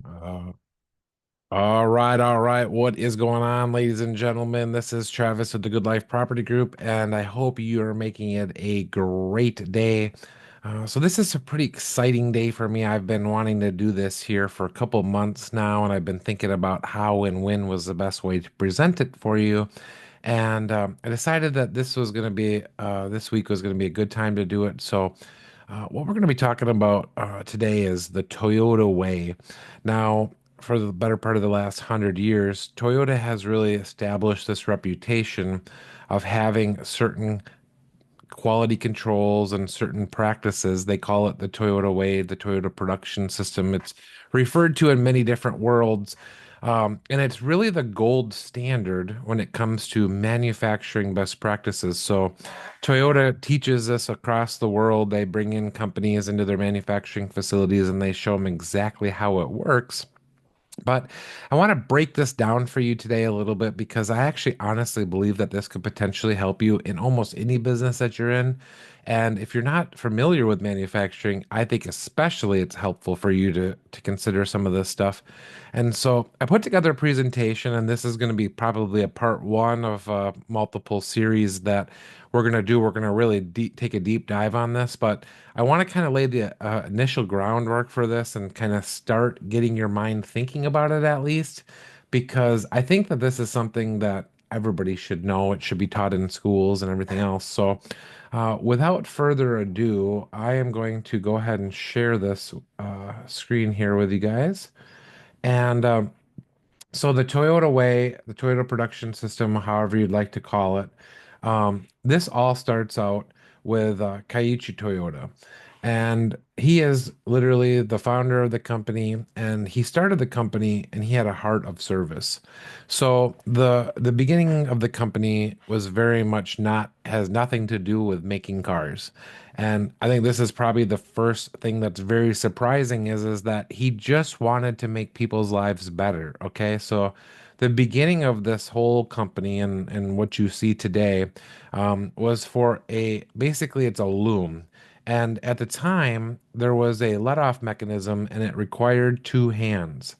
Uh, all right, all right. What is going on, ladies and gentlemen? This is Travis with the Good Life Property Group, and I hope you are making it a great day. So this is a pretty exciting day for me. I've been wanting to do this here for a couple months now, and I've been thinking about how and when was the best way to present it for you. And I decided that this week was going to be a good time to do it. So what we're going to be talking about today is the Toyota Way. Now, for the better part of the last 100 years, Toyota has really established this reputation of having certain quality controls and certain practices. They call it the Toyota Way, the Toyota production system. It's referred to in many different worlds. And it's really the gold standard when it comes to manufacturing best practices. So, Toyota teaches this across the world. They bring in companies into their manufacturing facilities and they show them exactly how it works. But I want to break this down for you today a little bit because I actually honestly believe that this could potentially help you in almost any business that you're in. And if you're not familiar with manufacturing, I think especially it's helpful for you to consider some of this stuff. And so I put together a presentation, and this is going to be probably a part one of multiple series that we're going to do. We're going to really take a deep dive on this, but I want to kind of lay the initial groundwork for this and kind of start getting your mind thinking about it at least, because I think that this is something that everybody should know. It should be taught in schools and everything else. So, without further ado, I am going to go ahead and share this screen here with you guys. And so the Toyota Way, the Toyota production system, however you'd like to call it, this all starts out with Keiichi Toyota. And he is literally the founder of the company, and he started the company and he had a heart of service. So the beginning of the company was very much not has nothing to do with making cars. And I think this is probably the first thing that's very surprising is that he just wanted to make people's lives better. Okay. So the beginning of this whole company and what you see today was for a basically it's a loom. And at the time, there was a let-off mechanism and it required two hands.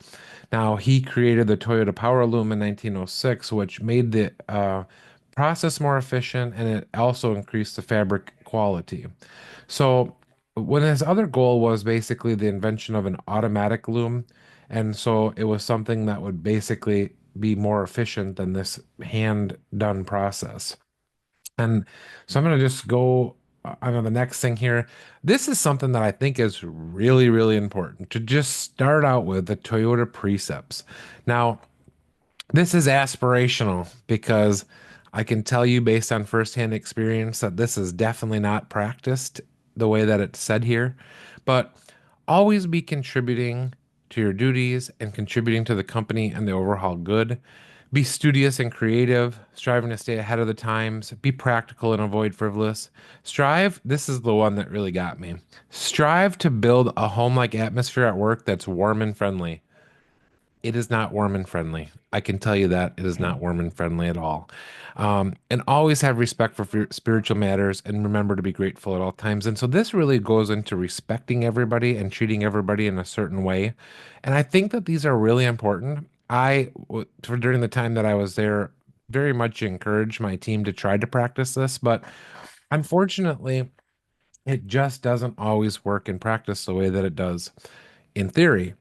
Now, he created the Toyota Power Loom in 1906, which made the process more efficient and it also increased the fabric quality. So, when his other goal was basically the invention of an automatic loom, and so it was something that would basically be more efficient than this hand done process. And so I'm going to just go on to the next thing here. This is something that I think is really, really important to just start out with the Toyota precepts. Now, this is aspirational because I can tell you based on firsthand experience that this is definitely not practiced the way that it's said here. But always be contributing to your duties and contributing to the company and the overall good. Be studious and creative, striving to stay ahead of the times. Be practical and avoid frivolous. Strive, this is the one that really got me. Strive to build a home-like atmosphere at work that's warm and friendly. It is not warm and friendly. I can tell you that it is not warm and friendly at all. And always have respect for spiritual matters and remember to be grateful at all times. And so this really goes into respecting everybody and treating everybody in a certain way. And I think that these are really important. During the time that I was there, very much encouraged my team to try to practice this, but unfortunately, it just doesn't always work in practice the way that it does in theory.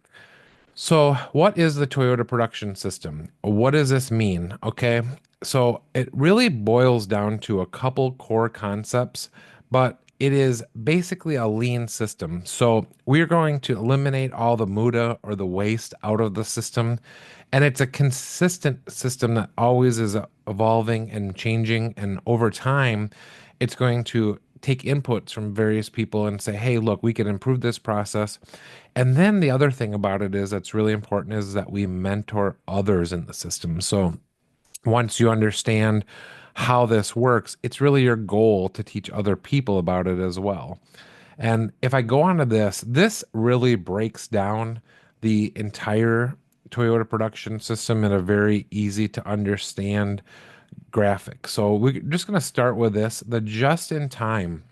So, what is the Toyota production system? What does this mean? Okay. So, it really boils down to a couple core concepts, but it is basically a lean system. So, we're going to eliminate all the muda or the waste out of the system. And it's a consistent system that always is evolving and changing. And over time, it's going to take inputs from various people and say, hey, look, we can improve this process. And then the other thing about it is that's really important is that we mentor others in the system. So once you understand how this works, it's really your goal to teach other people about it as well. And if I go on to this really breaks down the entire Toyota production system in a very easy to understand graphic. So we're just going to start with this, the just in time.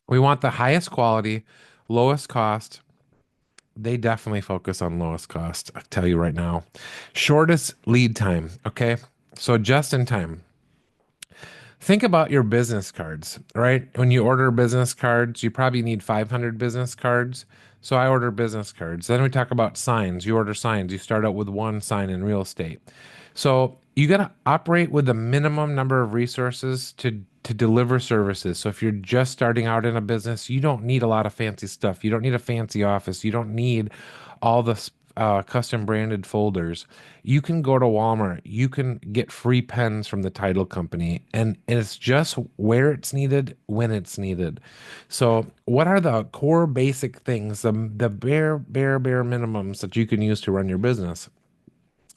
We want the highest quality, lowest cost, they definitely focus on lowest cost. I'll tell you right now. Shortest lead time. Okay. So just in time. Think about your business cards, right? When you order business cards, you probably need 500 business cards. So I order business cards. Then we talk about signs. You order signs. You start out with one sign in real estate. So you got to operate with the minimum number of resources to deliver services. So if you're just starting out in a business, you don't need a lot of fancy stuff. You don't need a fancy office. You don't need all the custom branded folders. You can go to Walmart. You can get free pens from the title company, and it's just where it's needed when it's needed. So, what are the core basic things, the bare minimums that you can use to run your business?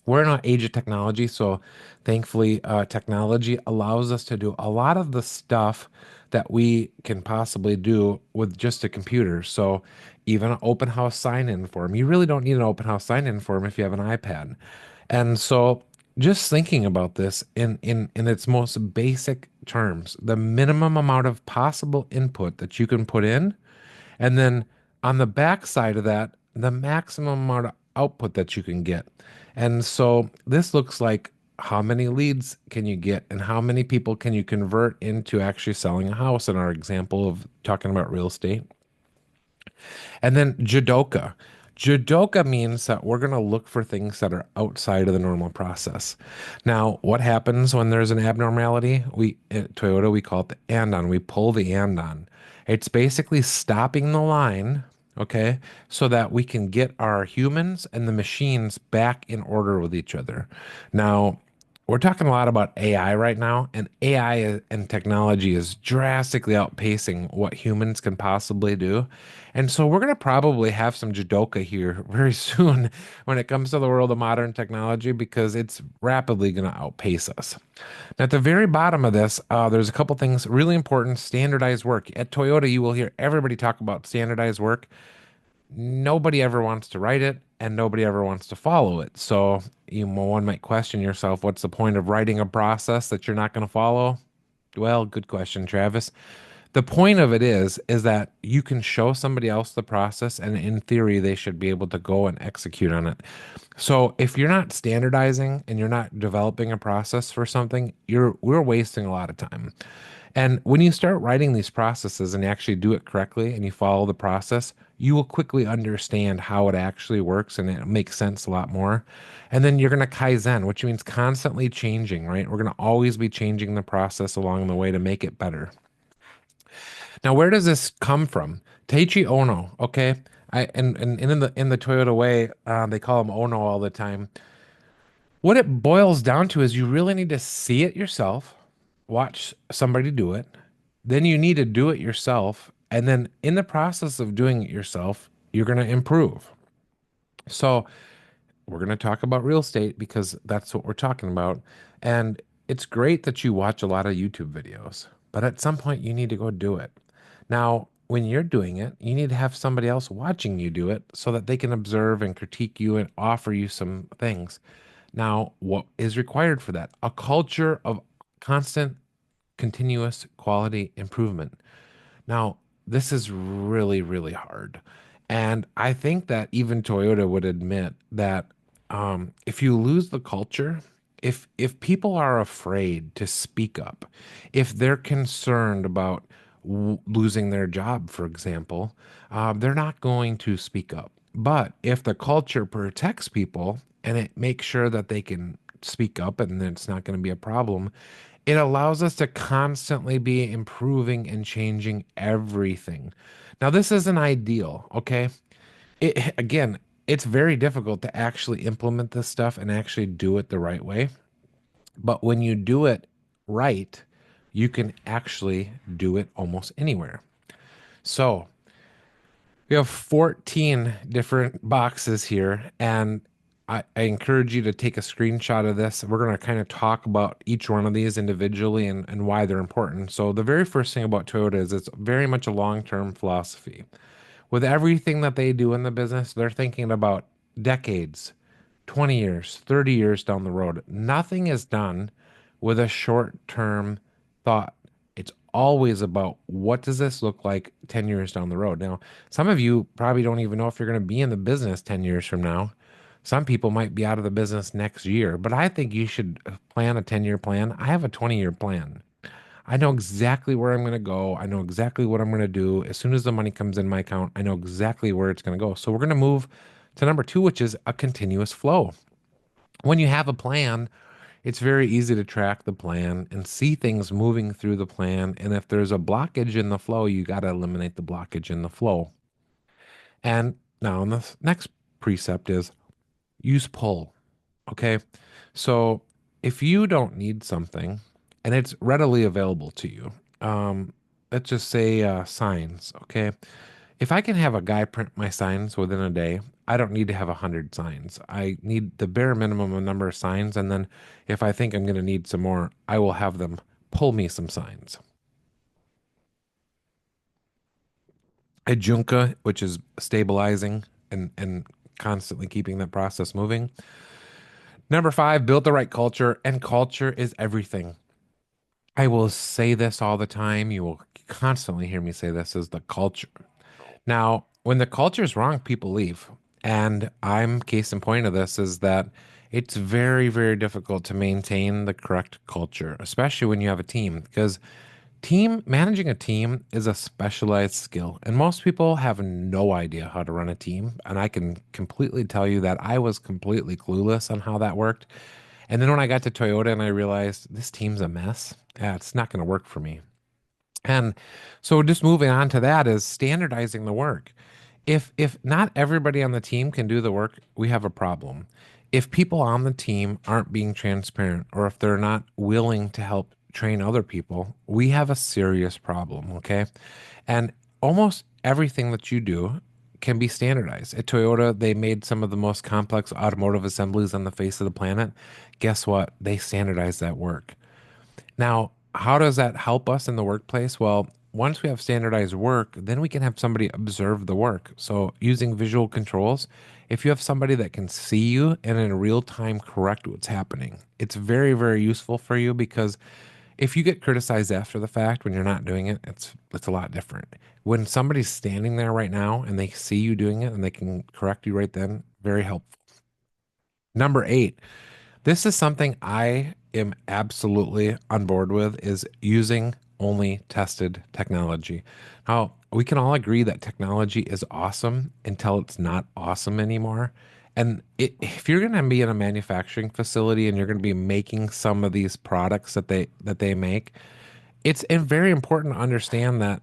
We're in an age of technology, so thankfully, technology allows us to do a lot of the stuff that we can possibly do with just a computer. So, even an open house sign in form, you really don't need an open house sign in form if you have an iPad. And so, just thinking about this in its most basic terms, the minimum amount of possible input that you can put in, and then on the back side of that, the maximum amount of output that you can get. And so this looks like how many leads can you get and how many people can you convert into actually selling a house in our example of talking about real estate. And then Jidoka. Jidoka means that we're going to look for things that are outside of the normal process. Now, what happens when there's an abnormality? We at Toyota we call it the andon. We pull the andon. It's basically stopping the line, okay, so that we can get our humans and the machines back in order with each other. Now, we're talking a lot about AI right now, and and technology is drastically outpacing what humans can possibly do. And so we're going to probably have some judoka here very soon when it comes to the world of modern technology because it's rapidly going to outpace us. At the very bottom of this, there's a couple things really important. Standardized work. At Toyota, you will hear everybody talk about standardized work. Nobody ever wants to write it and nobody ever wants to follow it. So one might question yourself, what's the point of writing a process that you're not going to follow? Well, good question, Travis. The point of it is that you can show somebody else the process, and in theory, they should be able to go and execute on it. So if you're not standardizing and you're not developing a process for something, we're wasting a lot of time. And when you start writing these processes and you actually do it correctly and you follow the process, you will quickly understand how it actually works and it makes sense a lot more. And then you're going to Kaizen, which means constantly changing, right? We're going to always be changing the process along the way to make it better. Now, where does this come from? Teiichi Ono, okay? And in the Toyota way, they call him Ono all the time. What it boils down to is you really need to see it yourself, watch somebody do it, then you need to do it yourself, and then in the process of doing it yourself, you're going to improve. So, we're going to talk about real estate because that's what we're talking about. And it's great that you watch a lot of YouTube videos, but at some point you need to go do it. Now, when you're doing it, you need to have somebody else watching you do it so that they can observe and critique you and offer you some things. Now, what is required for that? A culture of constant, continuous quality improvement. Now, this is really hard. And I think that even Toyota would admit that if you lose the culture, if people are afraid to speak up, if they're concerned about losing their job, for example, they're not going to speak up. But if the culture protects people and it makes sure that they can speak up and then it's not going to be a problem, it allows us to constantly be improving and changing everything. Now, this isn't ideal, okay? Again, it's very difficult to actually implement this stuff and actually do it the right way. But when you do it right, you can actually do it almost anywhere. So, we have 14 different boxes here, and I encourage you to take a screenshot of this. We're going to kind of talk about each one of these individually and why they're important. So, the very first thing about Toyota is it's very much a long-term philosophy. With everything that they do in the business, they're thinking about decades, 20 years, 30 years down the road. Nothing is done with a short-term thought. It's always about what does this look like 10 years down the road. Now, some of you probably don't even know if you're going to be in the business 10 years from now. Some people might be out of the business next year, but I think you should plan a 10-year plan. I have a 20-year plan. I know exactly where I'm going to go. I know exactly what I'm going to do. As soon as the money comes in my account, I know exactly where it's going to go. So we're going to move to number two, which is a continuous flow. When you have a plan, it's very easy to track the plan and see things moving through the plan. And if there's a blockage in the flow, you got to eliminate the blockage in the flow. And now, the next precept is use pull. Okay. So if you don't need something and it's readily available to you, um, let's just say signs. Okay. If I can have a guy print my signs within a day, I don't need to have 100 signs. I need the bare minimum of number of signs. And then if I think I'm going to need some more, I will have them pull me some signs. A junka, which is stabilizing and constantly keeping that process moving. Number five, build the right culture, and culture is everything. I will say this all the time. You will constantly hear me say this is the culture. Now, when the culture is wrong, people leave. And I'm case in point of this is that it's very, very difficult to maintain the correct culture, especially when you have a team, because managing a team is a specialized skill. And most people have no idea how to run a team. And I can completely tell you that I was completely clueless on how that worked. And then when I got to Toyota and I realized this team's a mess, yeah, it's not going to work for me. And so just moving on to that is standardizing the work. If not everybody on the team can do the work, we have a problem. If people on the team aren't being transparent or if they're not willing to help train other people, we have a serious problem, okay? And almost everything that you do can be standardized. At Toyota, they made some of the most complex automotive assemblies on the face of the planet. Guess what? They standardized that work. Now, how does that help us in the workplace? Well, once we have standardized work, then we can have somebody observe the work. So, using visual controls, if you have somebody that can see you and in real time correct what's happening, it's very, very useful for you because if you get criticized after the fact when you're not doing it, it's a lot different. When somebody's standing there right now and they see you doing it and they can correct you right then, very helpful. Number eight, this is something I am absolutely on board with is using only tested technology. Now, we can all agree that technology is awesome until it's not awesome anymore. And if you're going to be in a manufacturing facility and you're going to be making some of these products that they make, it's very important to understand that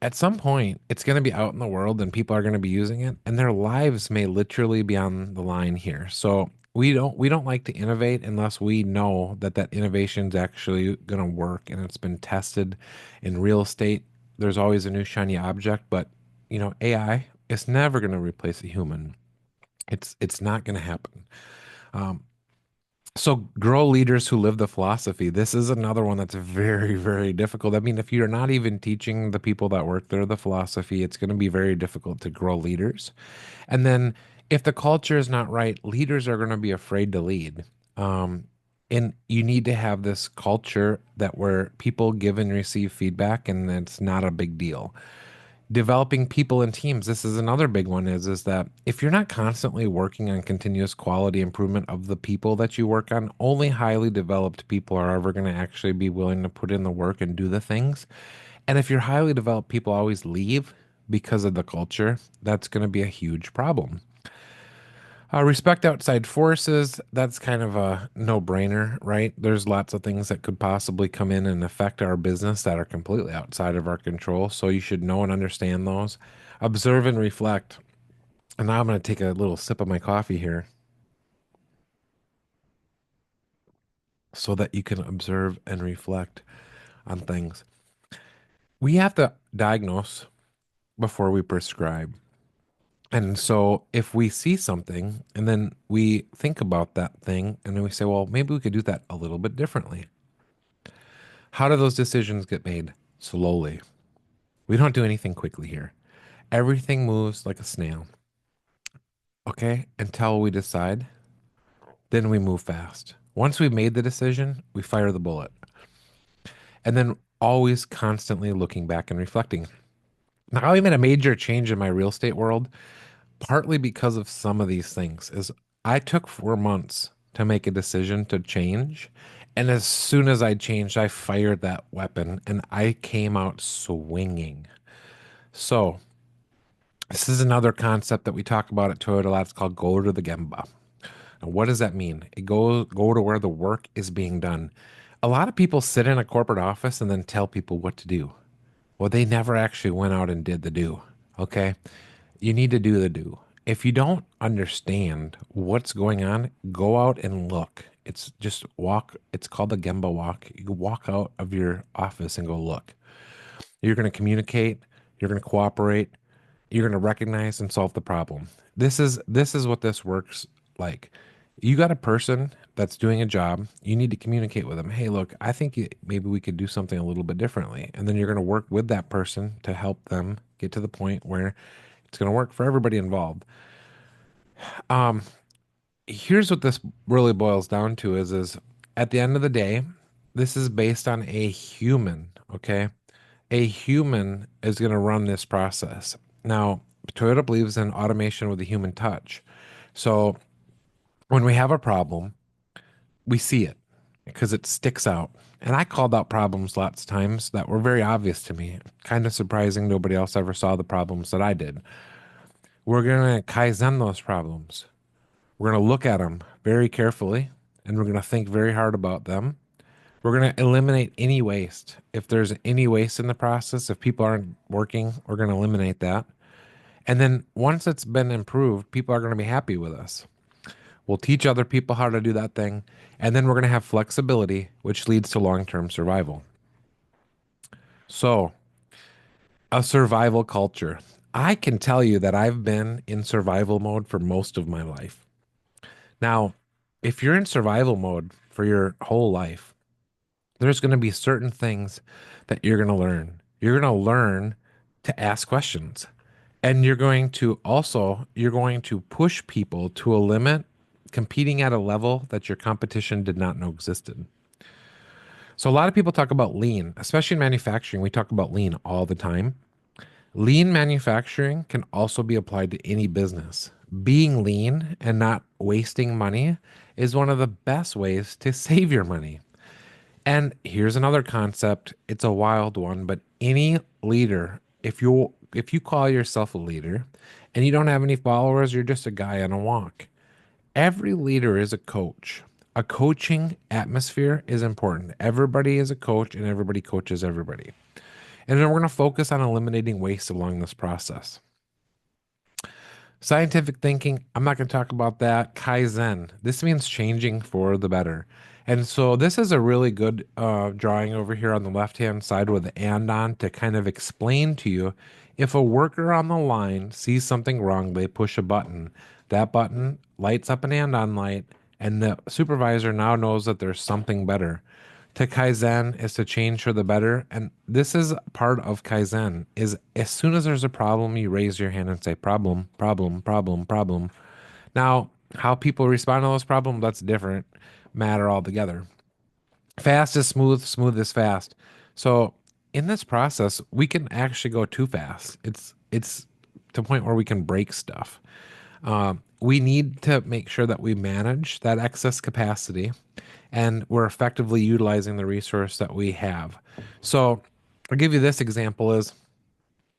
at some point it's going to be out in the world and people are going to be using it and their lives may literally be on the line here. So we don't like to innovate unless we know that that innovation is actually going to work and it's been tested in real estate. There's always a new shiny object, but AI is never going to replace a human. It's not going to happen. Um, so grow leaders who live the philosophy. This is another one that's very, very difficult. I mean, if you're not even teaching the people that work there the philosophy, it's going to be very difficult to grow leaders. And then if the culture is not right, leaders are going to be afraid to lead. Um, and you need to have this culture that where people give and receive feedback and it's not a big deal. Developing people and teams, this is another big one is that if you're not constantly working on continuous quality improvement of the people that you work on, only highly developed people are ever going to actually be willing to put in the work and do the things. And if your highly developed people always leave because of the culture, that's going to be a huge problem. Respect outside forces, that's kind of a no-brainer, right? There's lots of things that could possibly come in and affect our business that are completely outside of our control. So you should know and understand those. Observe and reflect. And now I'm going to take a little sip of my coffee here so that you can observe and reflect on things. We have to diagnose before we prescribe. And so if we see something and then we think about that thing and then we say, well, maybe we could do that a little bit differently. How do those decisions get made? Slowly. We don't do anything quickly here. Everything moves like a snail. Okay? Until we decide, then we move fast. Once we've made the decision, we fire the bullet. And then always constantly looking back and reflecting. Now, I made a major change in my real estate world, partly because of some of these things. Is I took 4 months to make a decision to change. And as soon as I changed, I fired that weapon and I came out swinging. So, this is another concept that we talk about at Toyota Labs called go to the Gemba. And what does that mean? It go to where the work is being done. A lot of people sit in a corporate office and then tell people what to do. Well, they never actually went out and did the do. Okay. You need to do the do. If you don't understand what's going on, go out and look. It's just walk. It's called the Gemba walk. You walk out of your office and go look. You're going to communicate, you're going to cooperate, you're going to recognize and solve the problem. This is what this works like. You got a person that's doing a job, you need to communicate with them. Hey, look, I think maybe we could do something a little bit differently. And then you're going to work with that person to help them get to the point where it's going to work for everybody involved. Um, Here's what this really boils down to is at the end of the day, this is based on a human, okay? A human is going to run this process. Now, Toyota believes in automation with a human touch. So when we have a problem, we see it because it sticks out. And I called out problems lots of times that were very obvious to me. Kind of surprising nobody else ever saw the problems that I did. We're going to Kaizen those problems. We're going to look at them very carefully and we're going to think very hard about them. We're going to eliminate any waste. If there's any waste in the process, if people aren't working, we're going to eliminate that. And then once it's been improved, people are going to be happy with us. We'll teach other people how to do that thing. And then we're going to have flexibility, which leads to long-term survival. So, a survival culture. I can tell you that I've been in survival mode for most of my life. Now, if you're in survival mode for your whole life, there's going to be certain things that you're going to learn. You're going to learn to ask questions. And you're going to push people to a limit, competing at a level that your competition did not know existed. So a lot of people talk about lean, especially in manufacturing. We talk about lean all the time. Lean manufacturing can also be applied to any business. Being lean and not wasting money is one of the best ways to save your money. And here's another concept. It's a wild one, but any leader, if you call yourself a leader and you don't have any followers, you're just a guy on a walk. Every leader is a coach. A coaching atmosphere is important. Everybody is a coach and everybody coaches everybody. And then we're going to focus on eliminating waste along this process. Scientific thinking, I'm not going to talk about that. Kaizen, this means changing for the better. And so this is a really good drawing over here on the left-hand side with the and on to kind of explain to you if a worker on the line sees something wrong, they push a button. That button lights up an and on light, and the supervisor now knows that there's something better. To Kaizen is to change for the better. And this is part of Kaizen is as soon as there's a problem, you raise your hand and say problem, problem, problem, problem. Now, how people respond to those problems, that's different matter altogether. Fast is smooth, smooth is fast. So in this process, we can actually go too fast. It's to the point where we can break stuff. We need to make sure that we manage that excess capacity and we're effectively utilizing the resource that we have. So I'll give you this example is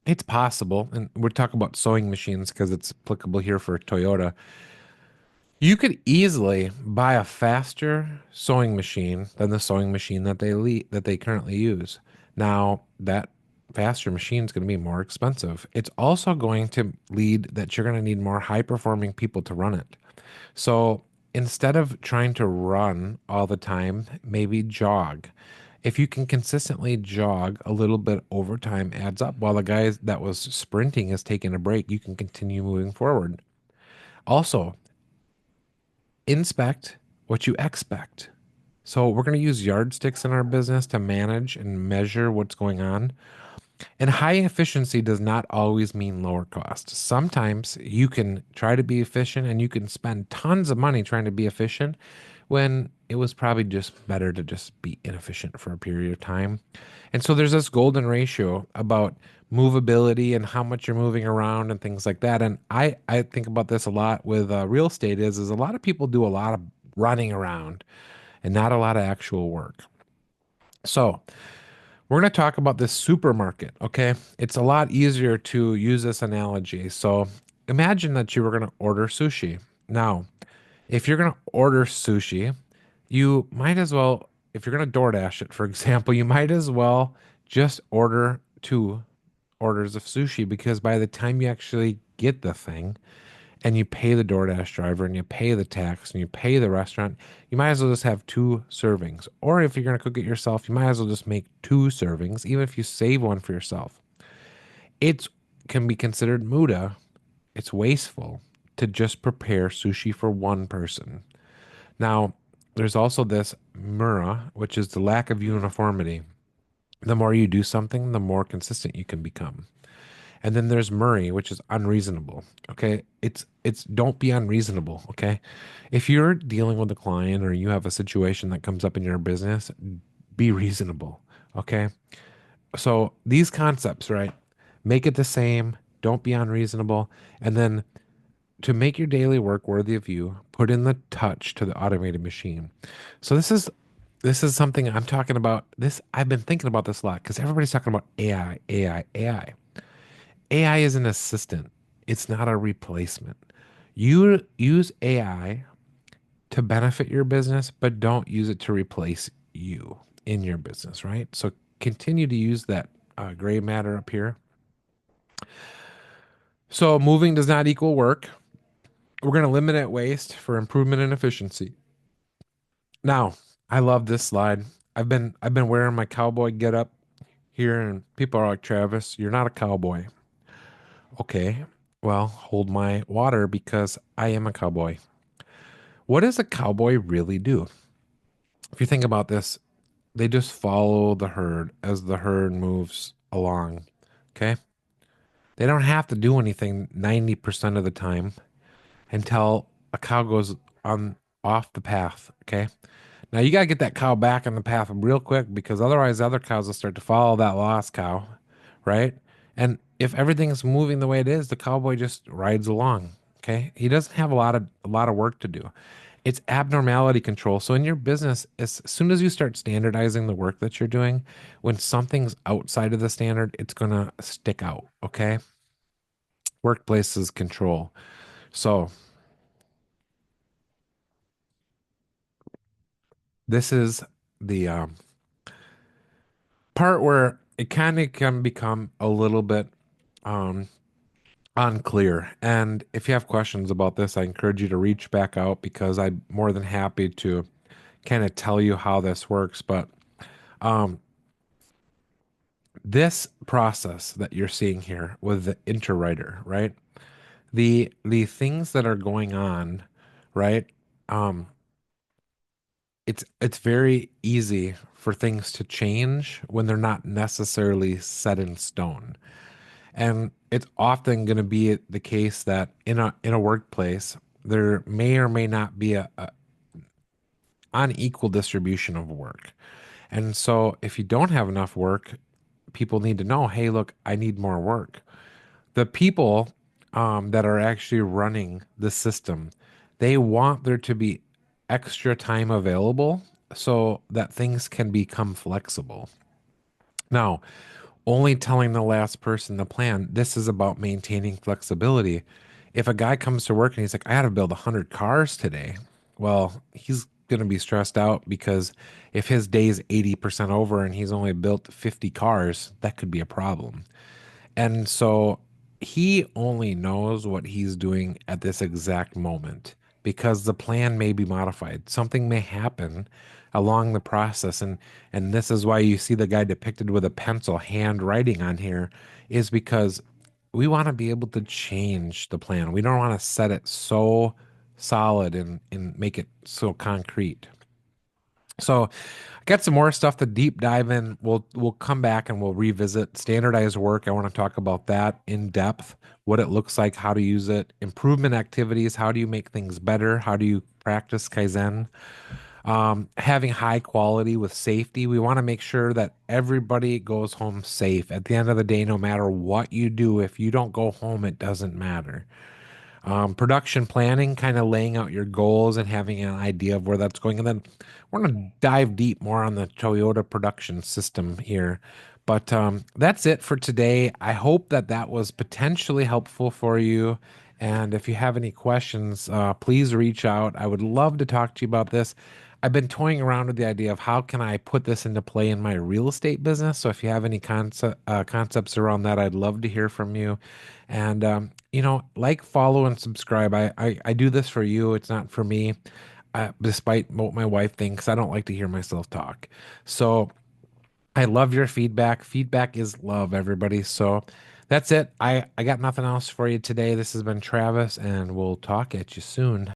it's possible, and we're talking about sewing machines because it's applicable here for Toyota. You could easily buy a faster sewing machine than the sewing machine that they currently use. Now, that faster machine is going to be more expensive. It's also going to lead that you're going to need more high performing people to run it. So instead of trying to run all the time, maybe jog. If you can consistently jog a little bit over time adds up while the guy that was sprinting is taking a break, you can continue moving forward. Also, inspect what you expect. So we're going to use yardsticks in our business to manage and measure what's going on. And high efficiency does not always mean lower cost. Sometimes you can try to be efficient and you can spend tons of money trying to be efficient when it was probably just better to just be inefficient for a period of time. And so there's this golden ratio about movability and how much you're moving around and things like that. And I think about this a lot with real estate is a lot of people do a lot of running around and not a lot of actual work. So we're going to talk about this supermarket, okay? It's a lot easier to use this analogy. So imagine that you were going to order sushi. Now, if you're going to order sushi, you might as well, if you're going to DoorDash it, for example, you might as well just order two orders of sushi because by the time you actually get the thing and you pay the DoorDash driver and you pay the tax and you pay the restaurant, you might as well just have two servings. Or if you're going to cook it yourself, you might as well just make two servings, even if you save one for yourself. It can be considered muda. It's wasteful to just prepare sushi for one person. Now, there's also this mura, which is the lack of uniformity. The more you do something, the more consistent you can become. And then there's Murray, which is unreasonable. Okay. It's don't be unreasonable. Okay. If you're dealing with a client or you have a situation that comes up in your business, be reasonable. Okay. So these concepts, right? Make it the same. Don't be unreasonable. And then to make your daily work worthy of you, put in the touch to the automated machine. So this is something I'm talking about. This I've been thinking about this a lot because everybody's talking about AI, AI, AI. AI is an assistant. It's not a replacement. You use AI to benefit your business, but don't use it to replace you in your business, right? So continue to use that gray matter up here. So moving does not equal work. We're going to eliminate waste for improvement and efficiency. Now, I love this slide. I've been wearing my cowboy get up here, and people are like, Travis, you're not a cowboy. Okay, well, hold my water because I am a cowboy. What does a cowboy really do? If you think about this, they just follow the herd as the herd moves along. Okay, they don't have to do anything 90% of the time until a cow goes on off the path. Okay, now you got to get that cow back on the path real quick because otherwise the other cows will start to follow that lost cow, right? And if everything's moving the way it is, the cowboy just rides along. Okay? He doesn't have a lot of work to do. It's abnormality control. So in your business, as soon as you start standardizing the work that you're doing, when something's outside of the standard, it's gonna stick out. Okay? Workplaces control. So this is the part where it kind of can become a little bit um, unclear. And if you have questions about this, I encourage you to reach back out because I'm more than happy to kind of tell you how this works. But um, this process that you're seeing here with the interwriter, right? The things that are going on, right? Um, it's very easy for things to change when they're not necessarily set in stone. And it's often going to be the case that in a workplace, there may or may not be a unequal distribution of work. And so if you don't have enough work, people need to know, hey, look, I need more work. The people that are actually running the system, they want there to be extra time available so that things can become flexible. Now, only telling the last person the plan. This is about maintaining flexibility. If a guy comes to work and he's like, I had to build 100 cars today, well, he's going to be stressed out because if his day's 80% over and he's only built 50 cars, that could be a problem. And so he only knows what he's doing at this exact moment because the plan may be modified. Something may happen along the process. And this is why you see the guy depicted with a pencil handwriting on here is because we want to be able to change the plan. We don't want to set it so solid and make it so concrete. So I got some more stuff to deep dive in. We'll come back and we'll revisit standardized work. I want to talk about that in depth, what it looks like, how to use it, improvement activities, how do you make things better, how do you practice Kaizen, having high quality with safety. We want to make sure that everybody goes home safe. At the end of the day, no matter what you do, if you don't go home, it doesn't matter. Production planning, kind of laying out your goals and having an idea of where that's going. And then we're going to dive deep more on the Toyota production system here. But that's it for today. I hope that that was potentially helpful for you. And if you have any questions, please reach out. I would love to talk to you about this. I've been toying around with the idea of how can I put this into play in my real estate business. So if you have any concepts around that, I'd love to hear from you. And like, follow, and subscribe. I do this for you. It's not for me. Despite what my wife thinks, I don't like to hear myself talk. So I love your feedback. Feedback is love, everybody. So that's it. I got nothing else for you today. This has been Travis, and we'll talk at you soon.